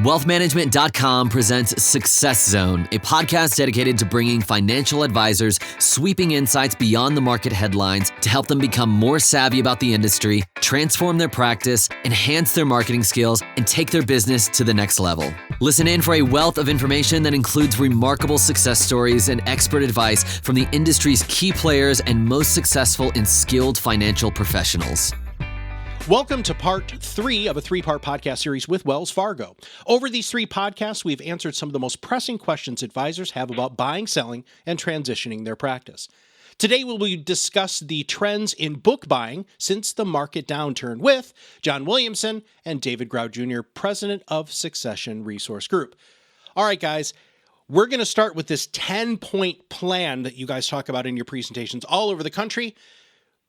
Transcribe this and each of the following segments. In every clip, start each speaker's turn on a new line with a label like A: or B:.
A: Wealthmanagement.com presents Success Zone, a podcast dedicated to bringing financial advisors sweeping insights beyond the market headlines to help them become more savvy about the industry, transform their practice, enhance their marketing skills, and take their business to the next level. Listen in for a wealth of information that includes remarkable success stories and expert advice from the industry's key players and most successful and skilled financial professionals.
B: Welcome to part 3 of a 3-part podcast series with Wells Fargo. Over these 3 podcasts, we've answered some of the most pressing questions advisors have about buying, selling, and transitioning their practice. Today, we will discuss the trends in book buying since the market downturn with John Williamson and David Grau Jr., president of Succession Resource Group. All right, guys, we're going to start with this 10-point plan that you guys talk about in your presentations all over the country.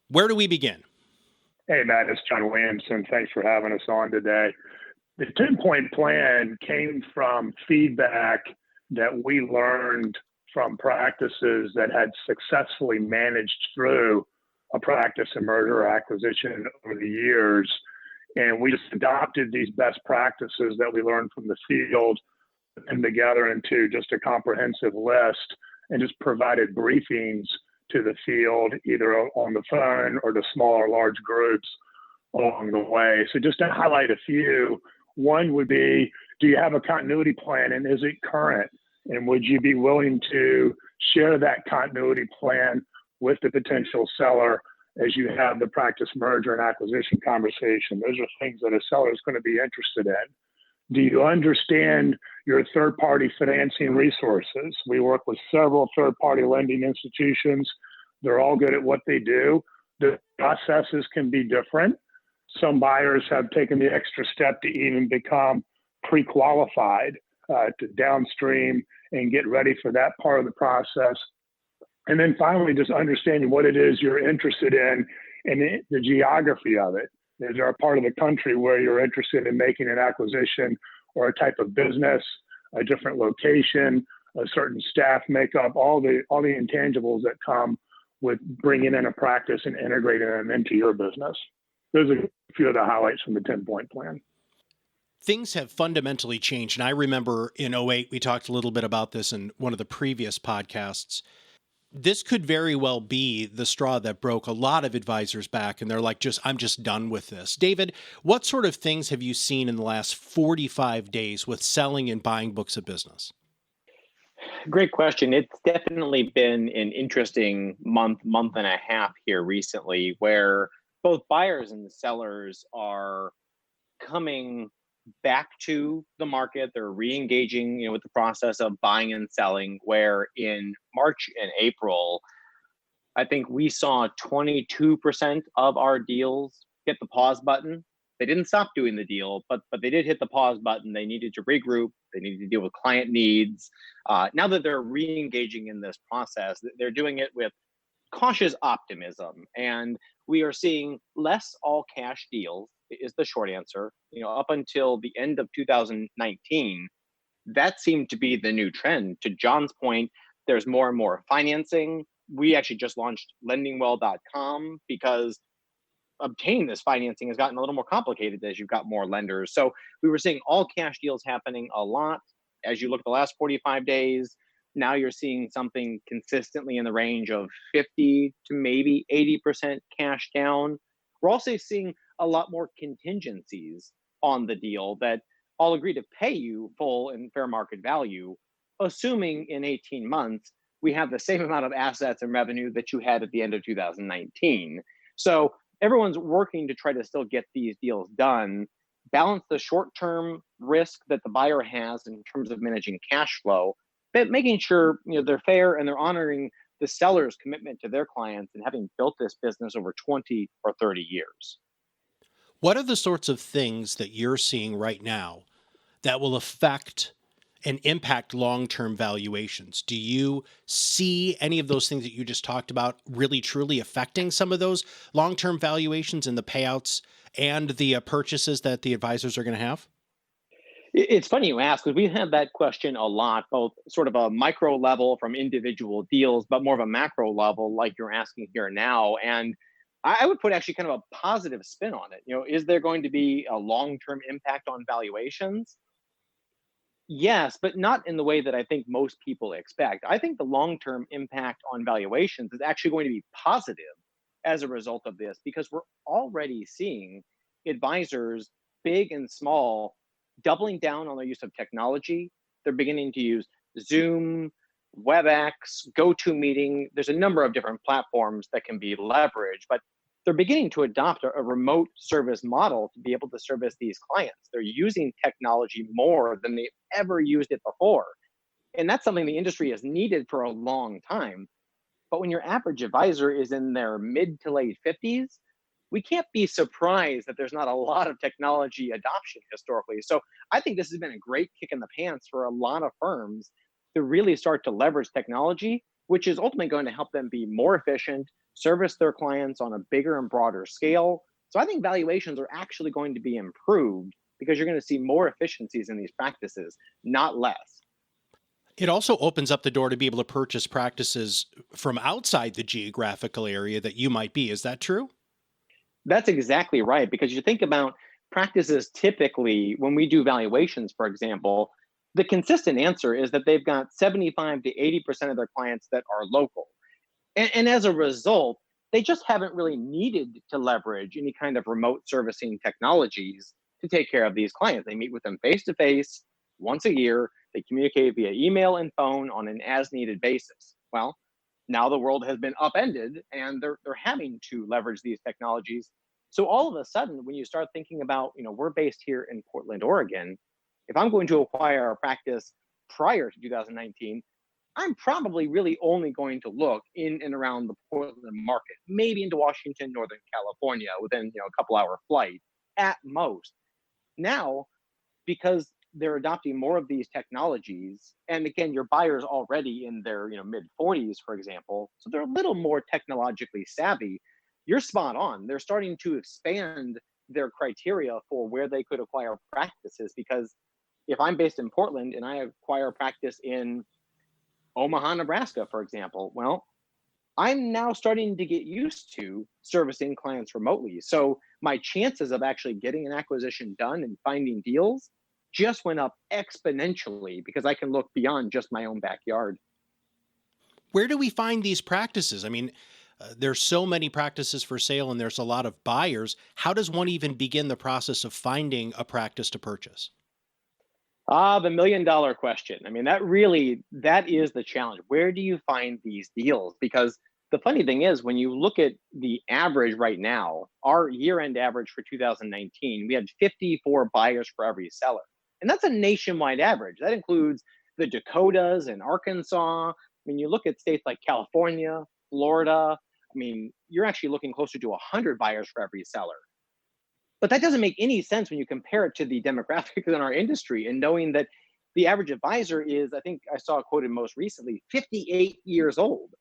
B: Where do we begin?
C: Hey, Matt, it's John Williamson. Thanks for having us on today. The 10-point plan came from feedback that we learned from practices that had successfully managed through a practice and merger or acquisition over the years. And we just adopted these best practices that we learned from the field and together into just a comprehensive list and just provided briefings to the field, either on the phone or to small or large groups along the way. So just to highlight a few, one would be, do you have a continuity plan and is it current? And would you be willing to share that continuity plan with the potential seller as you have the practice merger and acquisition conversation? Those are things that a seller is going to be interested in. Do you understand your third-party financing resources? We work with several third-party lending institutions. They're all good at what they do. The processes can be different. Some buyers have taken the extra step to even become pre-qualified to downstream and get ready for that part of the process. And then finally, just understanding what it is you're interested in and the geography of it. Is there a part of the country where you're interested in making an acquisition or a type of business, a different location, a certain staff makeup, all the intangibles that come with bringing in a practice and integrating them into your business? Those are a few of the highlights from the 10-point plan.
B: Things have fundamentally changed. And I remember in 2008, we talked a little bit about this in one of the previous podcasts. This could very well be the straw that broke a lot of advisors back, and they're like, I'm just done with this. David, what sort of things have you seen in the last 45 days with selling and buying books of business?
D: Great question. It's definitely been an interesting month and a half here recently, where both buyers and sellers are coming back to the market. They're re-engaging, with the process of buying and selling, where in March and April, I think we saw 22% of our deals hit the pause button. They didn't stop doing the deal, but they did hit the pause button. They needed to regroup. They needed to deal with client needs. Now that they're re-engaging in this process, they're doing it with cautious optimism. And we are seeing less all-cash deals is the short answer. Up until the end of 2019, that seemed to be the new trend. To John's point, there's more and more financing. We actually just launched lendingwell.com because obtaining this financing has gotten a little more complicated as you've got more lenders. So we were seeing all cash deals happening a lot. As you look at the last 45 days, now you're seeing something consistently in the range of 50 to maybe 80% cash down. We're also seeing a lot more contingencies on the deal that all agree to pay you full and fair market value, assuming in 18 months, we have the same amount of assets and revenue that you had at the end of 2019. So everyone's working to try to still get these deals done, balance the short-term risk that the buyer has in terms of managing cash flow, but making sure they're fair and they're honoring the seller's commitment to their clients and having built this business over 20 or 30 years.
B: What are the sorts of things that you're seeing right now that will affect and impact long-term valuations? Do you see any of those things that you just talked about really truly affecting some of those long-term valuations and the payouts and the purchases that the advisors are going to have?
D: It's funny you ask, because we've had that question a lot, both sort of a micro level from individual deals, but more of a macro level like you're asking here now. And I would put actually kind of a positive spin on it. Is there going to be a long-term impact on valuations? Yes, but not in the way that I think most people expect. I think the long-term impact on valuations is actually going to be positive as a result of this because we're already seeing advisors, big and small, doubling down on their use of technology. They're beginning to use Zoom, WebEx, GoToMeeting. There's a number of different platforms that can be leveraged, but they're beginning to adopt a remote service model to be able to service these clients. They're using technology more than they ever used it before. And that's something the industry has needed for a long time. But when your average advisor is in their mid to late 50s, we can't be surprised that there's not a lot of technology adoption historically. So I think this has been a great kick in the pants for a lot of firms to really start to leverage technology, which is ultimately going to help them be more efficient, service their clients on a bigger and broader scale. So I think valuations are actually going to be improved because you're going to see more efficiencies in these practices, not less.
B: It also opens up the door to be able to purchase practices from outside the geographical area that you might be. Is that true?
D: That's exactly right. Because you think about practices typically, when we do valuations, for example, the consistent answer is that they've got 75 to 80% of their clients that are local. And as a result, they just haven't really needed to leverage any kind of remote servicing technologies to take care of these clients. They meet with them face to face once a year. They communicate via email and phone on an as needed basis. Well, now the world has been upended and they're having to leverage these technologies. So all of a sudden, when you start thinking about, we're based here in Portland, Oregon, if I'm going to acquire a practice prior to 2019, I'm probably really only going to look in and around the Portland market, maybe into Washington, Northern California, within a couple-hour flight at most. Now, because they're adopting more of these technologies, and again, your buyers already in their mid 40s, for example, so they're a little more technologically savvy. You're spot on. They're starting to expand their criteria for where they could acquire practices because if I'm based in Portland and I acquire a practice in Omaha, Nebraska, for example, well, I'm now starting to get used to servicing clients remotely. So my chances of actually getting an acquisition done and finding deals just went up exponentially because I can look beyond just my own backyard.
B: Where do we find these practices? I mean, there's so many practices for sale and there's a lot of buyers. How does one even begin the process of finding a practice to purchase?
D: The $1 million question. I mean, that is the challenge. Where do you find these deals? Because the funny thing is, when you look at the average right now, our year-end average for 2019, we had 54 buyers for every seller. And that's a nationwide average. That includes the Dakotas and Arkansas. I mean, you look at states like California, Florida. I mean, you're actually looking closer to 100 buyers for every seller. But that doesn't make any sense when you compare it to the demographics in our industry and knowing that the average advisor is, I think I saw quoted most recently, 58 years old.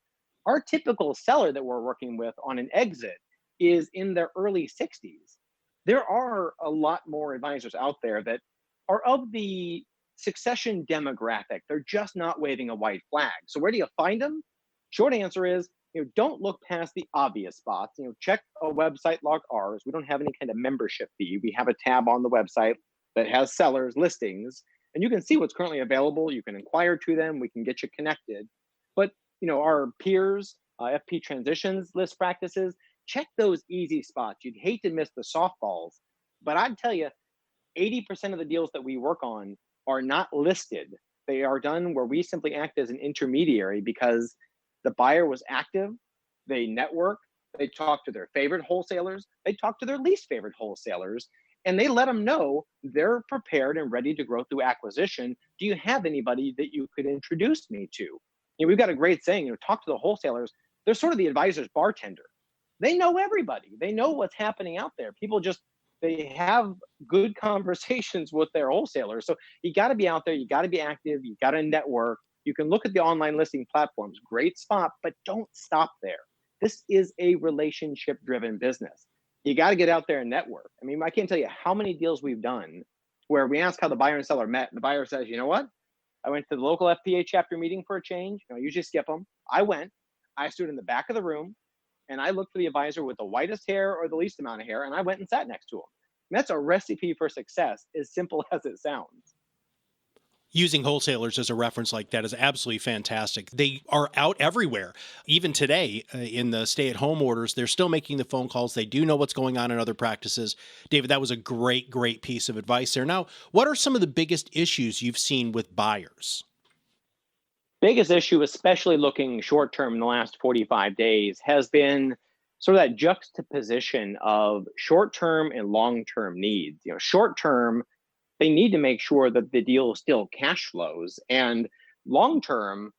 D: Our typical seller that we're working with on an exit is in their early 60s. There are a lot more advisors out there that are of the succession demographic. They're just not waving a white flag. So where do you find them? Short answer is, don't look past the obvious spots. Check a website like ours. We don't have any kind of membership fee. We have a tab on the website that has sellers listings, and you can see what's currently available. You can inquire to them. We can get you connected. But our peers, FP transitions list practices, check those easy spots. You'd hate to miss the softballs, but I'd tell you, 80% of the deals that we work on are not listed. They are done where we simply act as an intermediary because the buyer was active, they network, they talk to their favorite wholesalers, they talk to their least favorite wholesalers, and they let them know they're prepared and ready to grow through acquisition. Do you have anybody that you could introduce me to? We've got a great saying, talk to the wholesalers. They're sort of the advisor's bartender. They know everybody. They know what's happening out there. They have good conversations with their wholesalers. So you got to be out there. You got to be active. You got to network. You can look at the online listing platforms, great spot, but don't stop there. This is a relationship driven business. You got to get out there and network. I mean, I can't tell you how many deals we've done where we ask how the buyer and seller met, and the buyer says, you know what? I went to the local FPA chapter meeting for a change. I usually skip them. I went, I stood in the back of the room, and I looked for the advisor with the whitest hair or the least amount of hair, and I went and sat next to him. And that's a recipe for success, as simple as it sounds.
B: Using wholesalers as a reference like that is absolutely fantastic. They are out everywhere. Even today, in the stay-at-home orders, they're still making the phone calls. They do know what's going on in other practices. David, that was a great, great piece of advice there. Now, what are some of the biggest issues you've seen with buyers?
D: Biggest issue, especially looking short term in the last 45 days, has been sort of that juxtaposition of short term and long term needs. Short term, they need to make sure that the deal still cash flows, and long term,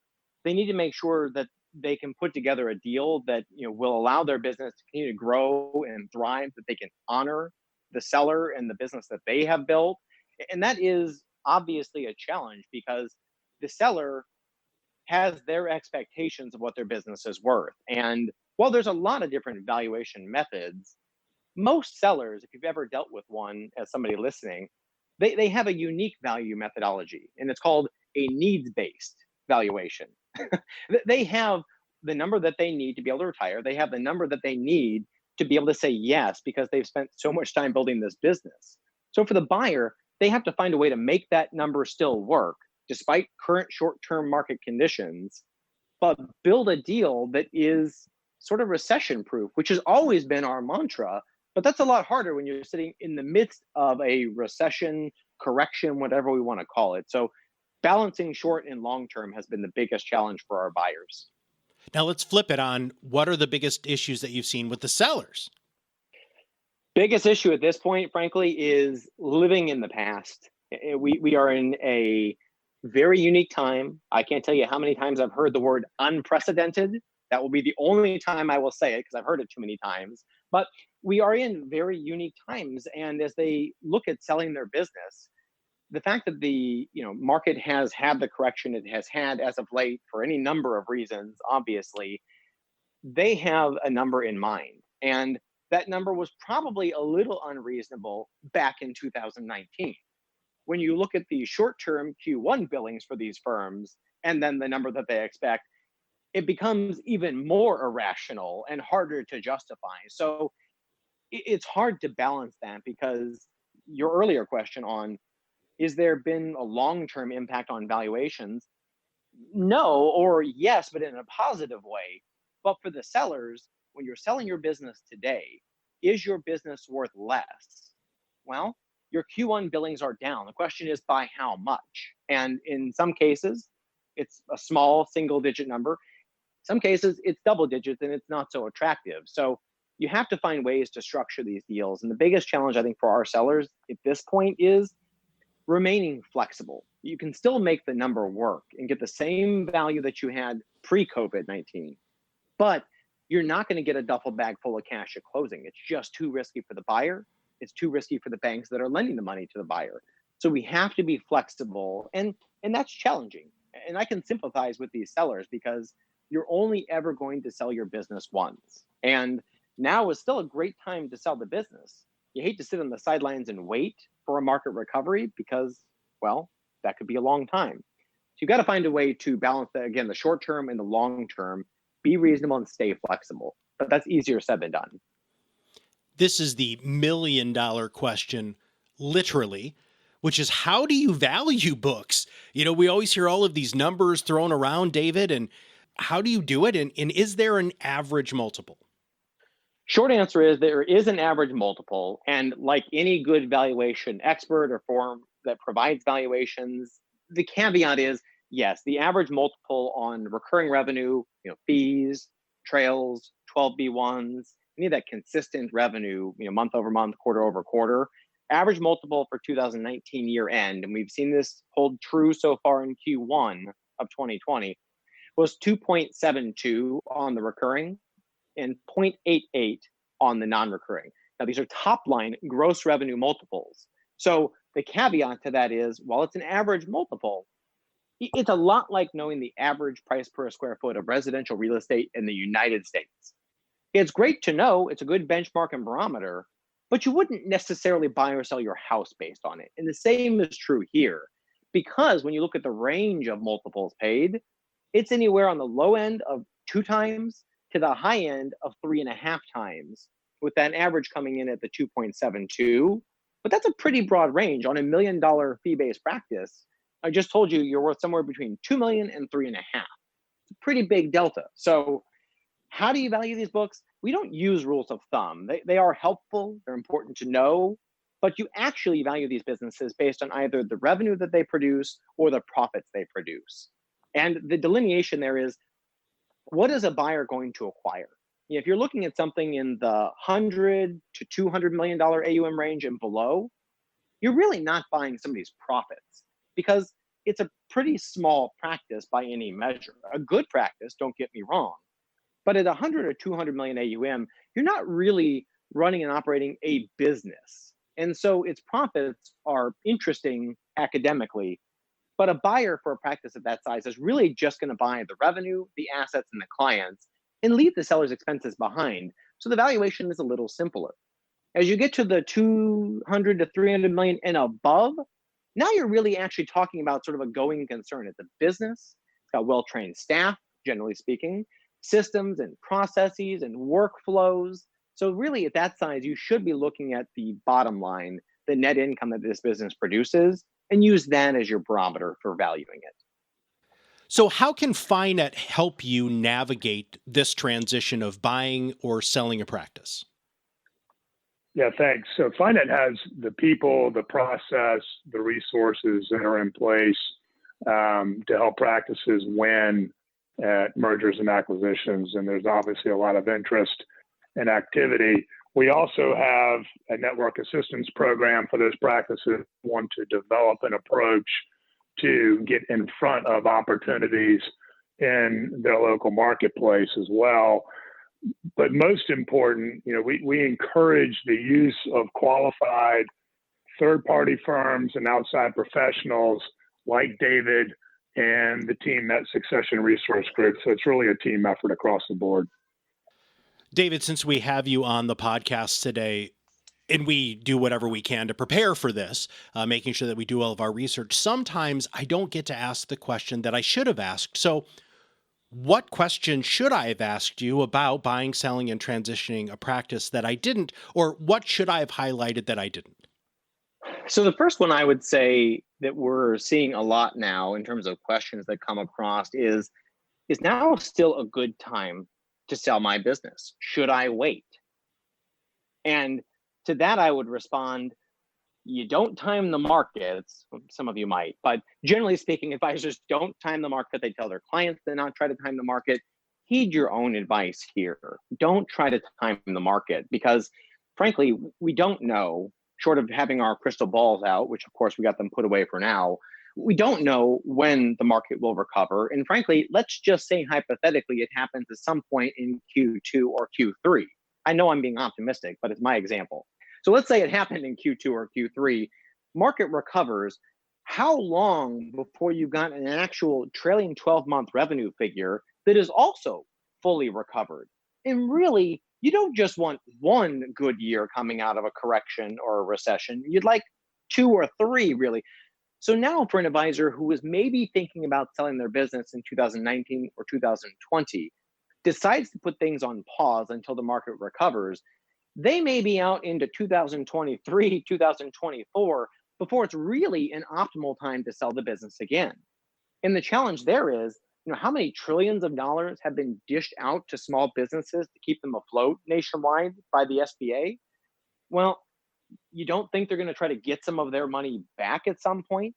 D: they need to make sure that they can put together a deal that will allow their business to continue to grow and thrive, that they can honor the seller and the business that they have built. And that is obviously a challenge because the seller has their expectations of what their business is worth. And while there's a lot of different valuation methods, most sellers, if you've ever dealt with one as somebody listening, they have a unique value methodology, and it's called a needs-based valuation. They have the number that they need to be able to retire. They have the number that they need to be able to say yes because they've spent so much time building this business. So for the buyer, they have to find a way to make that number still work despite current short-term market conditions, but build a deal that is sort of recession-proof, which has always been our mantra. But that's a lot harder when you're sitting in the midst of a recession, correction, whatever we want to call it. So balancing short and long term has been the biggest challenge for our buyers.
B: Now let's flip it on. What are the biggest issues that you've seen with the sellers?
D: Biggest issue at this point, frankly, is living in the past. We are in a very unique time. I can't tell you how many times I've heard the word unprecedented. That will be the only time I will say it because I've heard it too many times. But we are in very unique times. And as they look at selling their business, the fact that the market has had the correction it has had as of late for any number of reasons, obviously, they have a number in mind. And that number was probably a little unreasonable back in 2019. When you look at the short-term Q1 billings for these firms and then the number that they expect, it becomes even more irrational and harder to justify. So it's hard to balance that because your earlier question on, is there been a long-term impact on valuations? No, or yes, but in a positive way. But for the sellers, when you're selling your business today, is your business worth less? Well, your Q1 billings are down. The question is by how much? And in some cases, it's a small single-digit number. Some cases, it's double digits and it's not so attractive. So you have to find ways to structure these deals. And the biggest challenge, I think, for our sellers at this point is remaining flexible. You can still make the number work and get the same value that you had pre-COVID-19, but you're not going to get a duffel bag full of cash at closing. It's just too risky for the buyer. It's too risky for the banks that are lending the money to the buyer. So we have to be flexible, and that's challenging. And I can sympathize with these sellers because you're only ever going to sell your business once. And now is still a great time to sell the business. You hate to sit on the sidelines and wait for a market recovery because, well, that could be a long time. So you've got to find a way to balance that, again, the short term and the long term, be reasonable and stay flexible. But that's easier said than done.
B: This is the million-dollar question, literally, which is how do you value books? We always hear all of these numbers thrown around, David, and how do you do it? And is there an average multiple?
D: Short answer is there is an average multiple. And like any good valuation expert or firm that provides valuations, the caveat is, yes, the average multiple on recurring revenue, fees, trails, 12B1s, any of that consistent revenue, month over month, quarter over quarter, average multiple for 2019 year end, and we've seen this hold true so far in Q1 of 2020, was 2.72 on the recurring and 0.88 on the non-recurring. Now, these are top line gross revenue multiples. So the caveat to that is, while it's an average multiple, it's a lot like knowing the average price per square foot of residential real estate in the United States. It's great to know, it's a good benchmark and barometer, but you wouldn't necessarily buy or sell your house based on it. And the same is true here, because when you look at the range of multiples paid, it's anywhere on the low end of 2 times to the high end of 3.5 times, with that average coming in at the 2.72. But that's a pretty broad range on $1 million fee-based practice. I just told you you're worth somewhere between 2 million and 3.5. It's a pretty big delta. So how do you value these books? We don't use rules of thumb. They are helpful, they're important to know, but you actually value these businesses based on either the revenue that they produce or the profits they produce. And the delineation there is, what is a buyer going to acquire? If you're looking at something in the $100 to $200 million AUM range and below, you're really not buying somebody's profits because it's a pretty small practice by any measure. A good practice, don't get me wrong, but at 100 or 200 million AUM, you're not really running and operating a business. And so its profits are interesting academically, but a buyer for a practice of that size is really just going to buy the revenue, the assets, and the clients and leave the seller's expenses behind. So the valuation is a little simpler. As you get to the 200 to 300 million and above, now you're really actually talking about sort of a going concern. It's a business, it's got well-trained staff, generally speaking, systems and processes and workflows. So really at that size, you should be looking at the bottom line, the net income that this business produces, and use that as your barometer for valuing it.
B: So how can FiNet help you navigate this transition of buying or selling a practice?
C: Yeah, thanks. So FiNet has the people, the process, the resources that are in place to help practices win at mergers and acquisitions. And there's obviously a lot of interest and activity. We also have a network assistance program for those practices who want to develop an approach to get in front of opportunities in their local marketplace as well. But most important, we encourage the use of qualified third-party firms and outside professionals like David and the team at Succession Resource Group. So it's really a team effort across the board.
B: David, since we have you on the podcast today, and we do whatever we can to prepare for this, making sure that we do all of our research, sometimes I don't get to ask the question that I should have asked. So what question should I have asked you about buying, selling, and transitioning a practice that I didn't? Or what should I have highlighted that I didn't?
D: So the first one I would say that we're seeing a lot now in terms of questions that come across is now still a good time to sell my business? Should I wait? And to that, I would respond, you don't time the markets. Some of you might, but generally speaking, advisors don't time the market. They tell their clients to not try to time the market. Heed your own advice here. Don't try to time the market because, frankly, we don't know, short of having our crystal balls out, which of course we got them put away for now. We don't know when the market will recover. And frankly, let's just say hypothetically it happens at some point in Q2 or Q3. I know I'm being optimistic, but it's my example. So let's say it happened in Q2 or Q3, market recovers. How long before you got an actual trailing 12-month revenue figure that is also fully recovered? And really, you don't just want one good year coming out of a correction or a recession. You'd like 2 or 3, really. So now for an advisor who is maybe thinking about selling their business in 2019 or 2020, decides to put things on pause until the market recovers, they may be out into 2023, 2024 before it's really an optimal time to sell the business again. And the challenge there is, how many trillions of dollars have been dished out to small businesses to keep them afloat nationwide by the SBA? Well, you don't think they're going to try to get some of their money back at some point?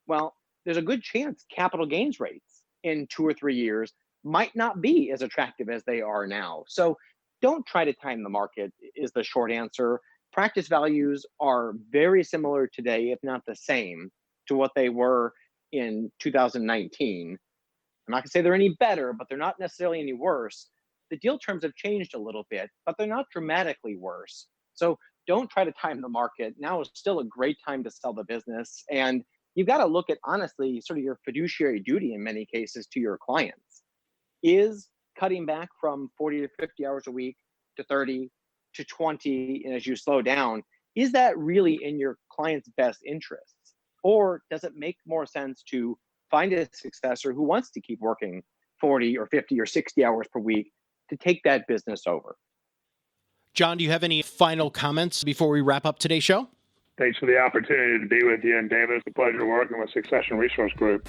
D: Well, there's a good chance capital gains rates in 2 or 3 years might not be as attractive as they are now. So don't try to time the market is the short answer. Practice values are very similar today, if not the same, to what they were in 2019. I'm not going to say they're any better, but they're not necessarily any worse. The deal terms have changed a little bit, but they're not dramatically worse. So don't try to time the market. Now is still a great time to sell the business. And you've got to look at, honestly, sort of your fiduciary duty in many cases to your clients. Is cutting back from 40 to 50 hours a week to 30 to 20, and as you slow down, is that really in your client's best interests? Or does it make more sense to find a successor who wants to keep working 40 or 50 or 60 hours per week to take that business over?
B: John, do you have any final comments before we wrap up today's show?
C: Thanks for the opportunity to be with you. And David, it's a pleasure working with Succession Resource Group.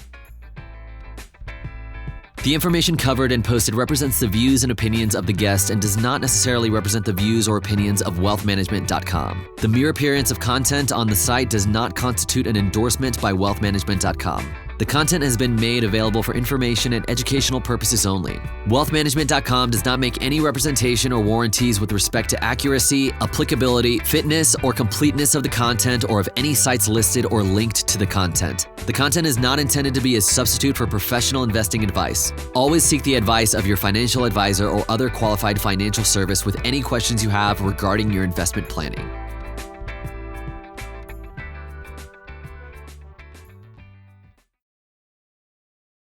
A: The information covered and posted represents the views and opinions of the guest and does not necessarily represent the views or opinions of wealthmanagement.com. The mere appearance of content on the site does not constitute an endorsement by wealthmanagement.com. The content has been made available for information and educational purposes only. Wealthmanagement.com does not make any representation or warranties with respect to accuracy, applicability, fitness, or completeness of the content or of any sites listed or linked to the content. The content is not intended to be a substitute for professional investing advice. Always seek the advice of your financial advisor or other qualified financial service with any questions you have regarding your investment planning.